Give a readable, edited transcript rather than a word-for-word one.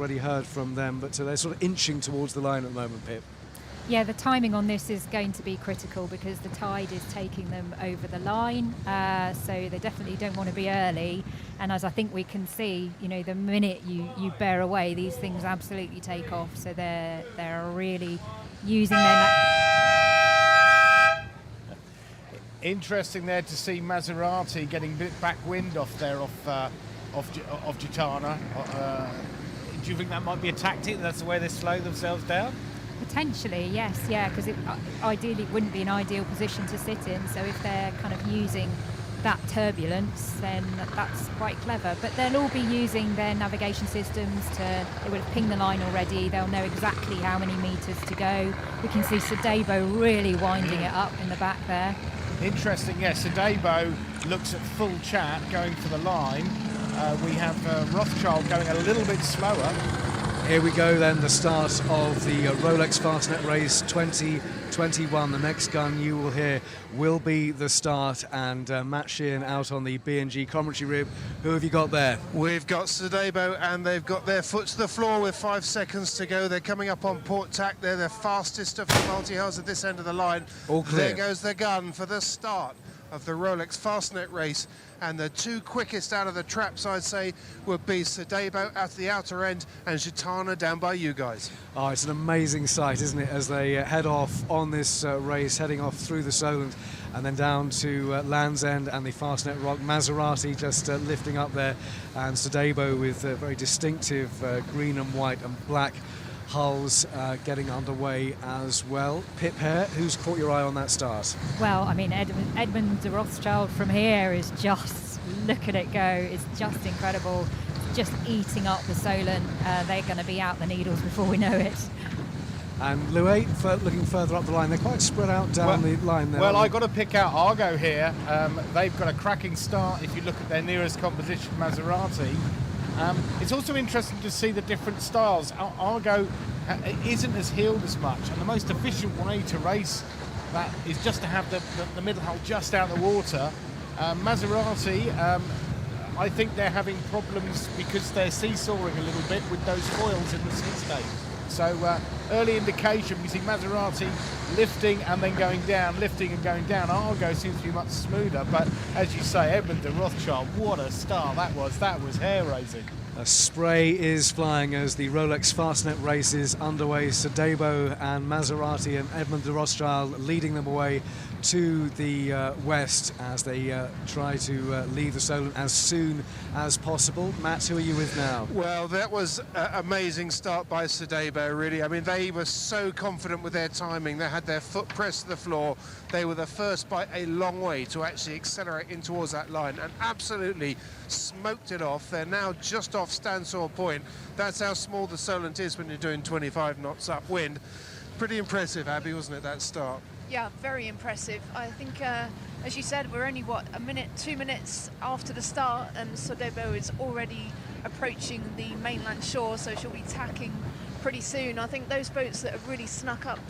already heard from them, but they're sort of inching towards the line at the moment, Pip. Yeah, the timing on this is going to be critical because the tide is taking them over the line, so they definitely don't want to be early. And as I think we can see, you know, the minute you bear away, these things absolutely take off. So they're really using their... Interesting there to see Maserati getting a bit back wind off there of Gitana. Do you think that might be a tactic? That's the way they slow themselves down? Potentially, yes, yeah, because ideally it wouldn't be an ideal position to sit in. So if they're kind of using that turbulence, then that's quite clever. But they'll all be using their navigation systems they would have pinged the line already. They'll know exactly how many meters to go. We can see Sadebo really winding it up in the back there. Interesting, yes. Sadebo looks at full chat, going for the line. We have Rothschild going a little bit slower. Here we go then, the start of the Rolex Fastnet Race 2021. The next gun you will hear will be the start, and Matt Sheehan out on the B&G commentary rib. Who have you got there? We've got Sadebo, and they've got their foot to the floor with 5 seconds to go. They're coming up on port tack. They're the fastest of the multi-hulls at this end of the line. All clear. There goes the gun for the start of the Rolex Fastnet Race, and the two quickest out of the traps, I'd say, would be Sadebo at the outer end and Gitana down by you guys. Oh, it's an amazing sight, isn't it, as they head off on this race, heading off through the Solent and then down to Land's End and the Fastnet Rock. Maserati just lifting up there, and Sadebo with very distinctive green and white and black hulls getting underway as well. Pip Hare, who's caught your eye on that start? Well, I mean, Edmund de Rothschild from here is just, look at it go, it's just incredible. Just eating up the Solent. They're going to be out the needles before we know it. And Louis, looking further up the line, they're quite spread out down the line there. Well, I've got to pick out Argo here. They've got a cracking start if you look at their nearest competition, Maserati. It's also interesting to see the different styles. Argo isn't as heeled as much, and the most efficient way to race that is just to have the middle hull just out of the water. Maserati, I think they're having problems because they're seesawing a little bit with those foils in the sea state. So early indication, we see Maserati lifting and then going down, lifting and going down. Argo seems to be much smoother, but as you say, Edmund de Rothschild, what a start that was. That was hair-raising. A spray is flying as the Rolex Fastnet Race is underway. Sadebo and Maserati and Edmund de Rothschild leading them away to the west as they try to leave the Solent as soon as possible. Matt, who are you with now? Well, that was an amazing start by Sadebo, really. I mean, they were so confident with their timing. They had their foot pressed to the floor. They were the first by a long way to actually accelerate in towards that line and absolutely smoked it off. They're now just off Standsaw Point. That's how small the Solent is when you're doing 25 knots upwind. Pretty impressive, Abby, wasn't it, that start? Yeah, very impressive. I think, as you said, we're only, 2 minutes after the start, and Sadebo is already approaching the mainland shore, so she'll be tacking pretty soon. I think those boats that have really snuck up to